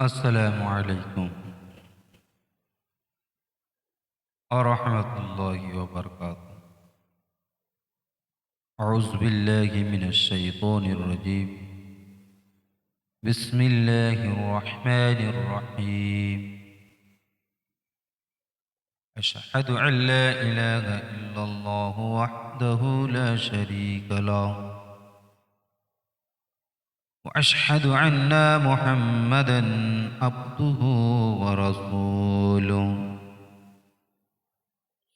अस्सलामु अलैकुम वरहमतुल्लाहि वबरकातुहू। अऊज़ु बिल्लाहि मिनश शैतानिर रजीम। बिस्मिल्लाहिर रहमानिर रहीम। अशहदु अल्ला इलाहा इल्लल्लाहु वहदहु ला शरीका लहु व अशहदु अन्ना मुहम्मदन अब्दुहु व रसूलुहु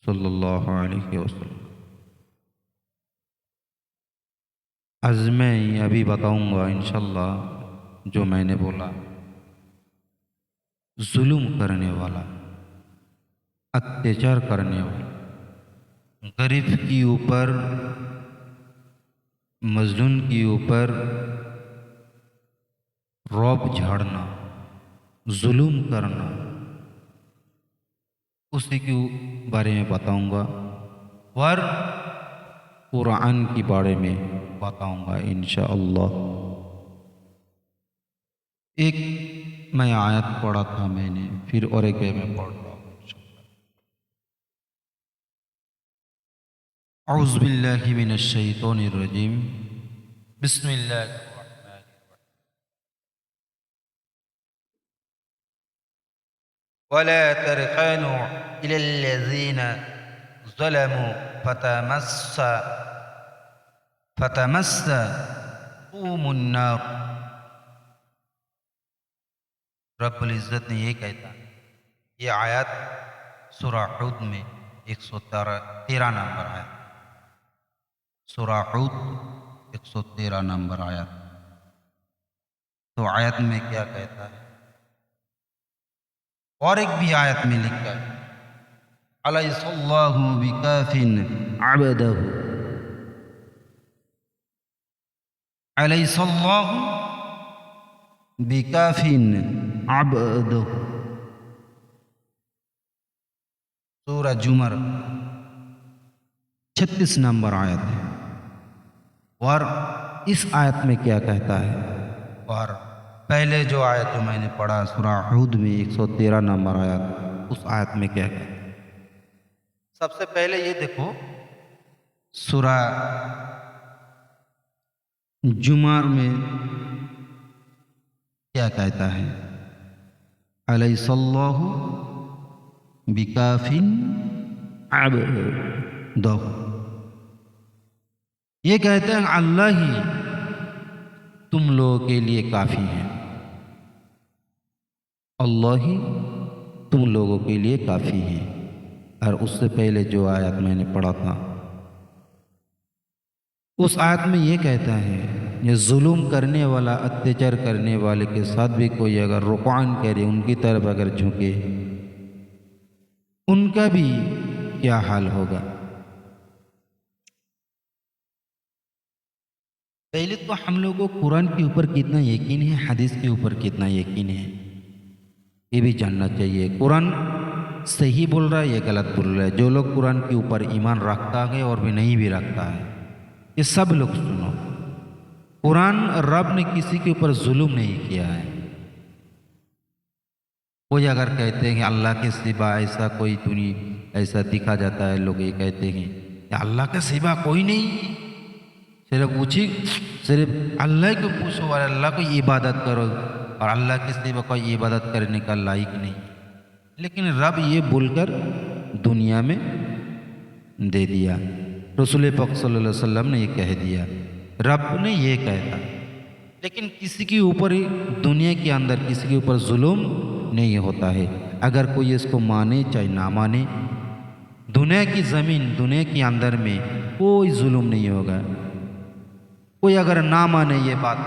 सल्लल्लाहु अलैहि वसल्लम। आज मैं अभी बताऊंगा इंशाल्लाह जो मैंने बोला, जुल्म करने वाला, अत्याचार करने वाला, गरीब के ऊपर, मजलूम के ऊपर रौब झाड़ना, जुल्म करना, उसी के बारे में बताऊंगा और कुरान के बारे में बताऊंगा इंशाअल्लाह। एक मैं आयत पढ़ा था मैंने, फिर और एक मैं पढ़ रहा हूँ इंशाअल्लाह। औज़ु बिल्लाहि मिनश शैतानिर रजीम। बिस्मिल्लाहिर रहमानिर रहीम। वला तरकनु इलल्लज़ीना ज़लमू फतमस्सकुमुन नार। रब्बुल इज़्ज़त ने ये कहता है, ये आयत सूरह हूद में 113 नंबर आयत, सूरह हूद 113 नंबर आयत। तो आयत में क्या कहता है, और एक भी आयत में लिखा है, अलैहिस्सलाहु बिकाफिन अबदहु, अलैहिस्सलाहु बिकाफिन अबदहु। सूरह जुमर 36 नंबर आयत है। और इस आयत में क्या कहता है, और पहले जो आयत जो मैंने पढ़ा सूरह हूद में 113 नंबर आयत, उस आयत में क्या कहता है। सबसे पहले ये देखो, सूरह जुमर में क्या कहता है, अलैहिस्सलाहु बिकाफिन अबदहु। ये कहते हैं अल्लाह ही तुम लोगों के लिए काफ़ी है, अल्लाह ही तुम लोगों के लिए काफ़ी है। और उससे पहले जो आयत मैंने पढ़ा था, उस आयत में ये कहता है, ये जुल्म करने वाला, अत्याचार करने वाले के साथ भी कोई अगर रुकान करे, उनकी तरफ अगर झुके, उनका भी क्या हाल होगा। पहले तो हम लोगों को कुरान के ऊपर कितना यकीन है, हदीस के ऊपर कितना यकीन है, ये भी जानना चाहिए। कुरान सही बोल रहा है या गलत बोल रहा है। जो लोग कुरान के ऊपर ईमान रखता है और भी नहीं भी रखता है, ये सब लोग सुनो, कुरान रब ने किसी के ऊपर जुल्म नहीं किया है। कोई अगर कहते हैं कि अल्लाह के सिवा ऐसा कोई दुनिया ऐसा दिखा जाता है, लोग ये कहते हैं कि अल्लाह के सिवा कोई नहीं, सिर्फ अल्लाह को पूछो और अल्लाह को इबादत करो, और अल्लाह के सिवा कोई इबादत करने का लायक नहीं। लेकिन रब ये बोलकर दुनिया में दे दिया, रसूल पाक सल्लल्लाहु अलैहि वसल्लम ने ये कह दिया, रब ने ये कहता। लेकिन किसी के ऊपर, दुनिया के अंदर किसी के ऊपर जुल्म नहीं होता है। अगर कोई इसको माने चाहे ना माने, दुनिया की ज़मीन, दुनिया के अंदर में कोई जुल्म नहीं होगा। कोई अगर ना माने ये बात,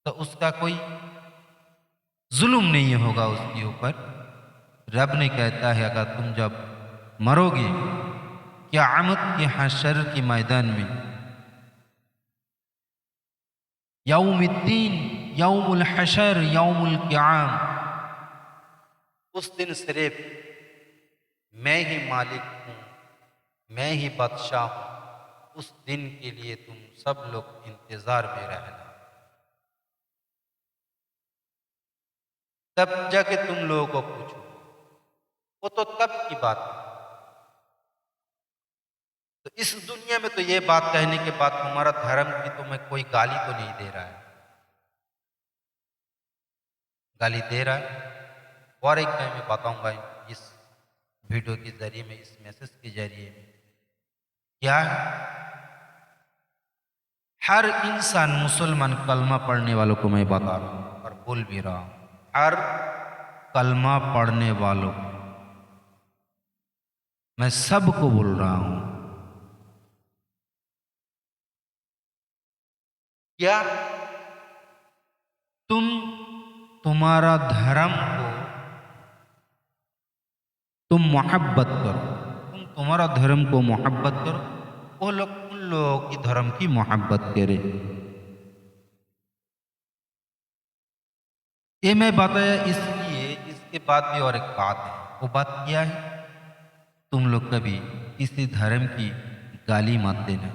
तो उसका कोई जुल्म नहीं होगा उसके ऊपर। रब ने कहता है, अगर तुम जब मरोगे क़यामत के हशर के मैदान में, यौमुद्दीन, यौमुल हशर, यौमुल क़याम, उस दिन सिर्फ मैं ही मालिक हूँ, मैं ही बादशाह हूँ। उस दिन के लिए तुम सब लोग इंतज़ार में रहना। तब जाके तुम लोगों को पूछो। वो तो तब की बात है। तो इस दुनिया में तो ये बात कहने के बाद तुम्हारा धर्म की तुम्हें कोई गाली तो नहीं दे रहा है। गाली दे रहा है और एक मैं बताऊंगा इस वीडियो के जरिए में, इस मैसेज के जरिए में, क्या है, हर इंसान मुसलमान कलमा पढ़ने वालों को मैं बता रहा हूं और बोल भी रहा हूं, हर कलमा पढ़ने वालों को मैं सबको बोल रहा हूं, क्या तुम्हारा धर्म को तुम मोहब्बत करो, तुम्हारा धर्म को मोहब्बत करो, वो लोग उन लोगों की धर्म की मोहब्बत करे। ये मैं बताया इसलिए, इसके बाद भी और एक बात है। वो बात क्या है, तुम लोग कभी किसी धर्म की गाली मत देना।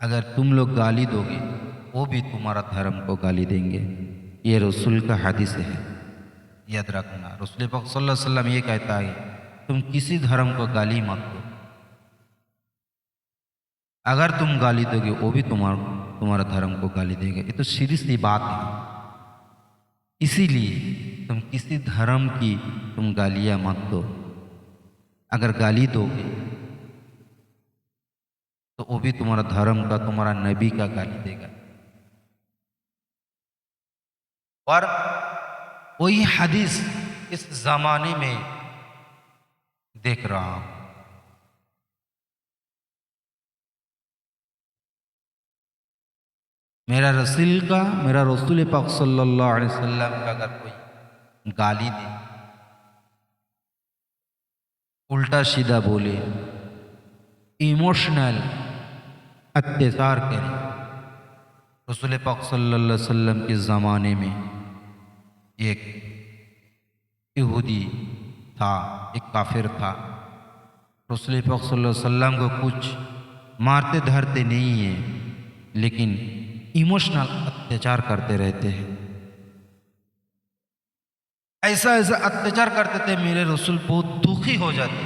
अगर तुम लोग गाली दोगे वो भी तुम्हारा धर्म को गाली देंगे। ये रसूल का हदीस है, याद रखना। रसूल पाक सल्लल्लाहु अलैहि वसल्लम ये कहता है तुम किसी धर्म को गाली मत दो। अगर तुम गाली दोगे वो भी तुम्हारा धर्म को गाली देंगे। ये तो सीधी सी बात है। इसीलिए तुम किसी धर्म की तुम गालियां मत दो। अगर गाली दोगे तो वो भी तुम्हारा धर्म का, तुम्हारा नबी का गाली देगा। और वही हदीस इस जमाने में देख रहा हूं। मेरा रसूल पाक सल्लल्लाहु अलैहि वसल्लम का अगर कोई गाली दे, उल्टा सीधा बोले, इमोशनल अत्याचार करे। रसूल पाक सल्लल्लाहु अलैहि वसल्लम के ज़माने में एक यहूदी था, एक काफिर था। रसूल पाक सल्लल्लाहु अलैहि वसल्लम को कुछ मारते धरते नहीं है, लेकिन इमोशनल अत्याचार करते रहते हैं। ऐसा ऐसा अत्याचार करते थे, मेरे रसूल बहुत दुखी हो जाते,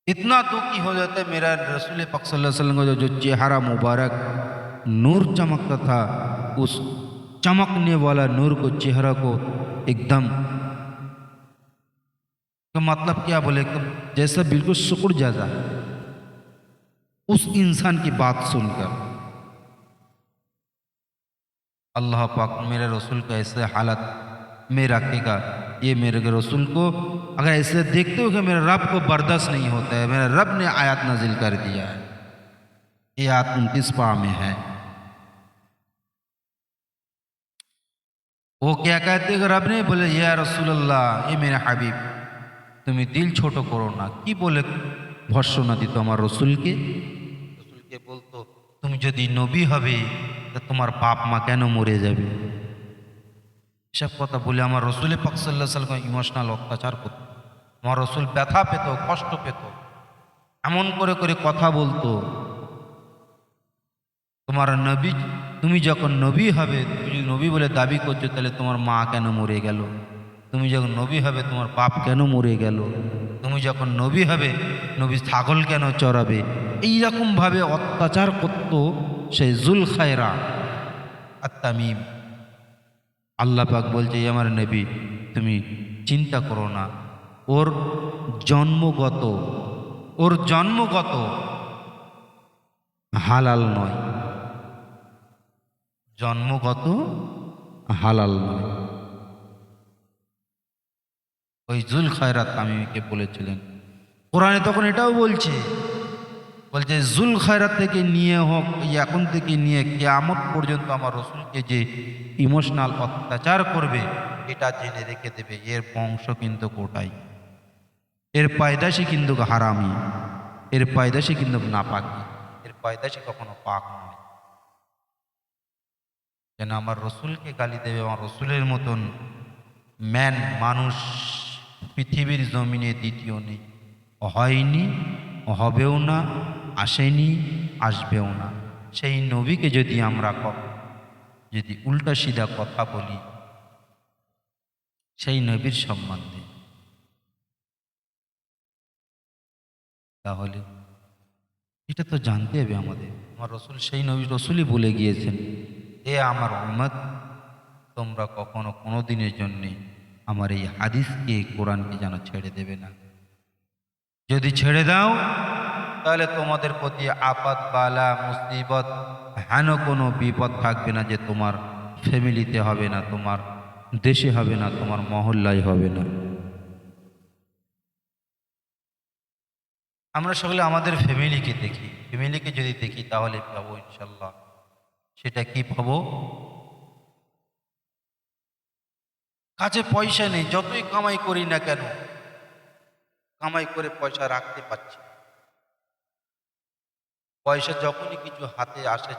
इतना दुखी हो जाता है। मेरा रसूल पाक सल्लल्लाहु अलैहि वसल्लम का जो चेहरा मुबारक नूर चमकता था, उस चमकने वाला नूर को, चेहरा को एकदम, तो मतलब क्या बोले, जैसा बिल्कुल सिकुड़ जाता उस इंसान की बात सुनकर। अल्लाह पाक मेरे रसूल का ऐसे हालत में रखेगा, ये मेरे रसूल को अगर ऐसे देखते हो कि मेरे रब को बर्दाश्त नहीं होता है, मेरे रब ने आयत नाजिल कर दिया है। ये आयत 29 पारा में है। वो क्या कहते हैं रब ने, बोले या रसूल अल्लाह, ये मेरे हबीब তুমি দিল ছোট করো না। কি বলে ভর্সনা দিত আমার রসুলকে? রসুলকে বলতো তুমি যদি নবী হবে তা তোমার বাপ মা কেন মরে যাবে? এসব কথা বলে আমার রসুল পাক সাল্লাল্লাহু আলাইহি ওয়াসাল্লাম ইমোশনাল অত্যাচার করত। আমার রসুল ব্যথা পেত, কষ্ট পেত, এমন করে করে কথা বলতো, তোমার নবী, তুমি যখন নবী হবে, তুমি যদি নবী বলে দাবি করছো, তাহলে তোমার মা কেন মরে গেল? তুমি যখন নবী হবে তোমার বাপ কেন মরে গেল? তুমি যখন নবী হবে নবী ছাগল কেন চড়াবে? এইরকমভাবে অত্যাচার করত সেই জুলখায়রা আত-তামিম। আল্লাহ পাক বলছে আমার নবী তুমি চিন্তা করো না, ওর জন্মগত হালাল নয়, জন্মগত হালাল নয়। ওই জুলখায়রা তামিমকে বলেছিলেন। কোরআনে তখন এটাও বলছে জুলখায়রা থেকে নিয়ে হোক, এখন থেকে নিয়ে কিয়ামত পর্যন্ত আমার রসুলকে যে ইমোশনাল অত্যাচার করবে এটা জেনে রেখে দেবে, এর বংশ কিন্তু কোটাই, এর পায়দাসী কিন্তু হারামি, এর পায়দাসী কিন্তু নাপাকি, এর পায়দাসী কখনো পাক নয়। যেন আমার রসুলকে গালি দেবে, আমার রসুলের মতন ম্যান মানুষ পৃথিবীর জমিনে দ্বিতীয় নেই, হয়নি, হবেও না, আসেনি, আসবেও না। সেই নবীকে যদি আমরা যদি উল্টা সিধা কথা বলি, সেই নবীর সম্মান দিন। তাহলে এটা তো জানতে হবে আমাদের, আমার রসুল সেই নবী রসুলই বলে গিয়েছেন, এ আমার উম্মত, তোমরা কখনো কোনো দিনের জন্যে আমার এই হাদিসকে কোরআনকে যেন ছেড়ে দেবে না। যদি ছেড়ে দাও তাহলে তোমাদের প্রতি আপাত বালা মুসিবত হেন কোনো বিপদ থাকবে না, যে তোমার ফ্যামিলিতে হবে না, তোমার দেশে হবে না, তোমার মহল্লায় হবে না। আমরা সকলে আমাদের ফ্যামিলিকে দেখি, ফ্যামিলিকে যদি দেখি তাহলে পাবো ইনশাল্লাহ। সেটা কি পাবো? কাছে পয়সা নেই, যতই কামাই করি না কেন, কামাই করে পয়সা রাখতে পারছি না। পয়সা যখনই কিছু হাতে আসে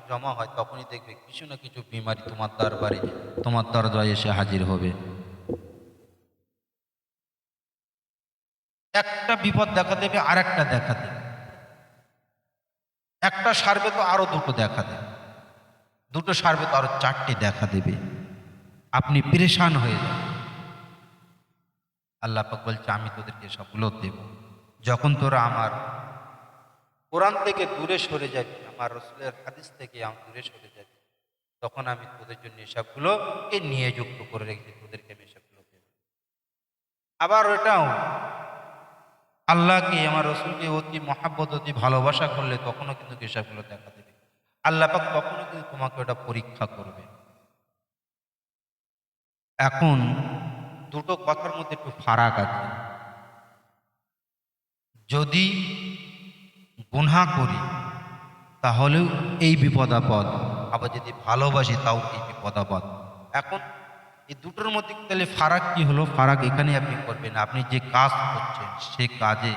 জমা হয়, তখনই দেখবে কিছু না কিছু বিমারি তোমার দরবারে, তোমার দরজায় এসে হাজির হবে। একটা বিপদ দেখা দেবে, আর একটা দেখা দেবে, একটা সারবে তো আরো দুটো দেখা দেবে, দুটো সারবে তো আরো চারটে দেখা দেবে। আপনি পেরেশান হয়ে যান। আল্লাহ পাক বলছে, আমি তোদেরকে সবগুলো দেব। যখন তোরা আমার কোরআন থেকে দূরে সরে যাবি, আমার রসুলের হাদিস থেকে দূরে সরে যাবি, তখন আমি তোদের জন্য এসবগুলোকে নিয়ে যুক্ত করে রেখেছি, তোদেরকে আমি এসবগুলো দেব। আবার ওটাও আল্লাহকে, আমার রসুলকে অতি মহাব্বত, অতি ভালোবাসা করলে তখনও কিন্তু এসবগুলো দেখা দেবে। আল্লাহ পাক তখনও কিন্তু তোমাকে ওটা পরীক্ষা করবে। এখন দুটো কথার মধ্যে একটু ফারাক আছে। যদি গুনাহ করি তাহলেও এই বিপদ আপদ, আবার যদি ভালোবাসি তাও এই বিপদ আপদ। এখন এই দুটোর মধ্যে তাহলে ফারাক কি হলো? ফারাক এখানে আপনি করবেন, আপনি যে কাজ করছেন সে কাজে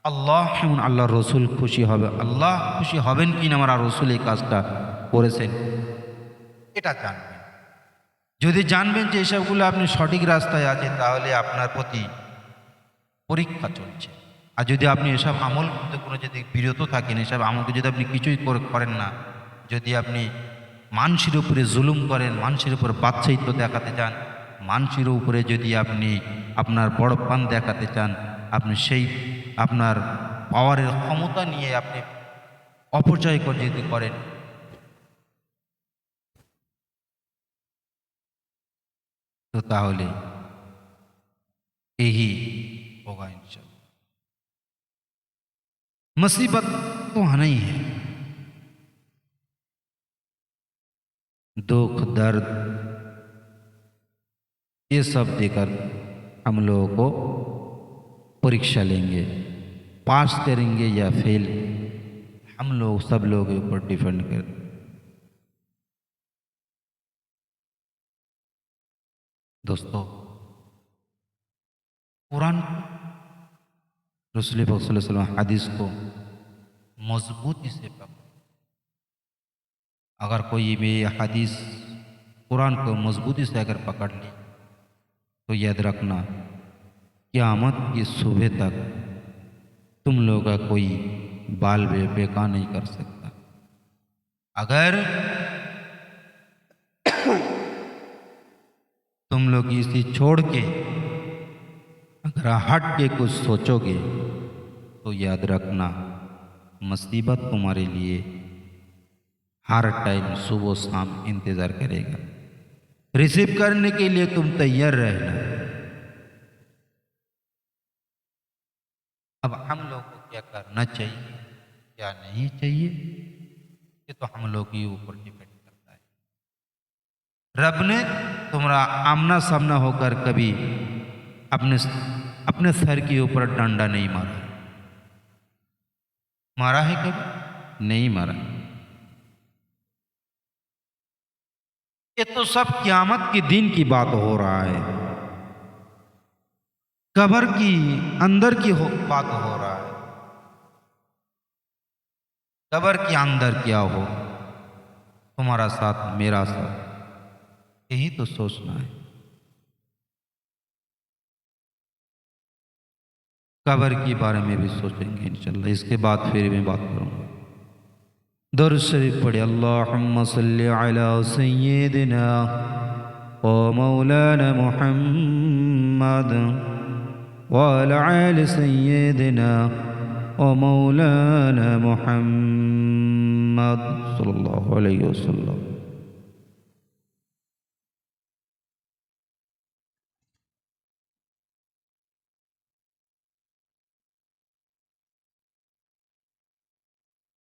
আল্লাহ এবং আল্লাহ রসুল খুশি হবে, আল্লাহ খুশি হবেন কিনা আমার রসুল এই কাজটা করেছেন, এটা জানবেন। যদি জানবেন যে এসবগুলো আপনি সঠিক রাস্তায় আছেন, তাহলে আপনার প্রতি পরীক্ষা চলছে। আর যদি আপনি এসব আমল করতে কোনো যদি বিরত থাকেন, এসব আমলকে যদি আপনি কিছুই করেন না, যদি আপনি মানুষের উপরে জুলুম করেন, মানুষের উপর বাদশাহিত্ব দেখাতে চান, মানুষের উপরে যদি আপনি আপনার বড়পান দেখাতে চান, আপনি সেই আপনার পাওয়ারের ক্ষমতা নিয়ে আপনি অপচয় করে যদি করেন, তো তাহলে এই होगा इंशाल्लाह। मुसीबत तो आना ही है, दुख दर्द ये सब देकर हम लोगों को परीक्षा लेंगे, पास करेंगे या फेल, हम लोग सब लोगों के ऊपर डिपेंड कर। दोस्तों, कुरान रसूल पाक सल्लल्लाहु अलैहि वसल्लम हदीस को मजबूती से पकड़ो। अगर कोई भी हदीस कुरान को मजबूती से अगर पकड़ ली तो याद रखना, क़यामत की सुबह तक तुम लोगों का कोई बाल बेकार नहीं कर सकता। अगर तुम लोग इसी छोड़ के अगर हट के कुछ सोचोगे तो याद रखना, मुसीबत तुम्हारे लिए हर टाइम सुबह शाम इंतज़ार करेगा। रिसीव करने के लिए तुम तैयार रहना। अब हम लोग को क्या करना चाहिए, क्या नहीं चाहिए, ये तो हम लोग के ऊपर डिपेंड करता है। रब ने तुम्हारा आमना सामना होकर कभी अपने सर के ऊपर डंडा नहीं मारा, मारा है कभी? नहीं मारा। ये तो सब क़यामत के दिन की बात हो रहा है, कब्र की अंदर की बात हो रहा है। कब्र के अंदर क्या हो, तुम्हारा साथ मेरा साथ, यही तो सोचना है। कब्र के बारे में भी सोचेंगे इंशाल्लाह, इसके बाद फिर मैं बात करूँगा। दरूद शरीफ पढ़े, अल्लाहुम्मा सल्ली अला सय्यिदिना व मौलाना मुहम्मद व अला आलि सय्यिदिना व मौलाना मुहम्मद सल्लल्लाहु अलैहि वसल्लम।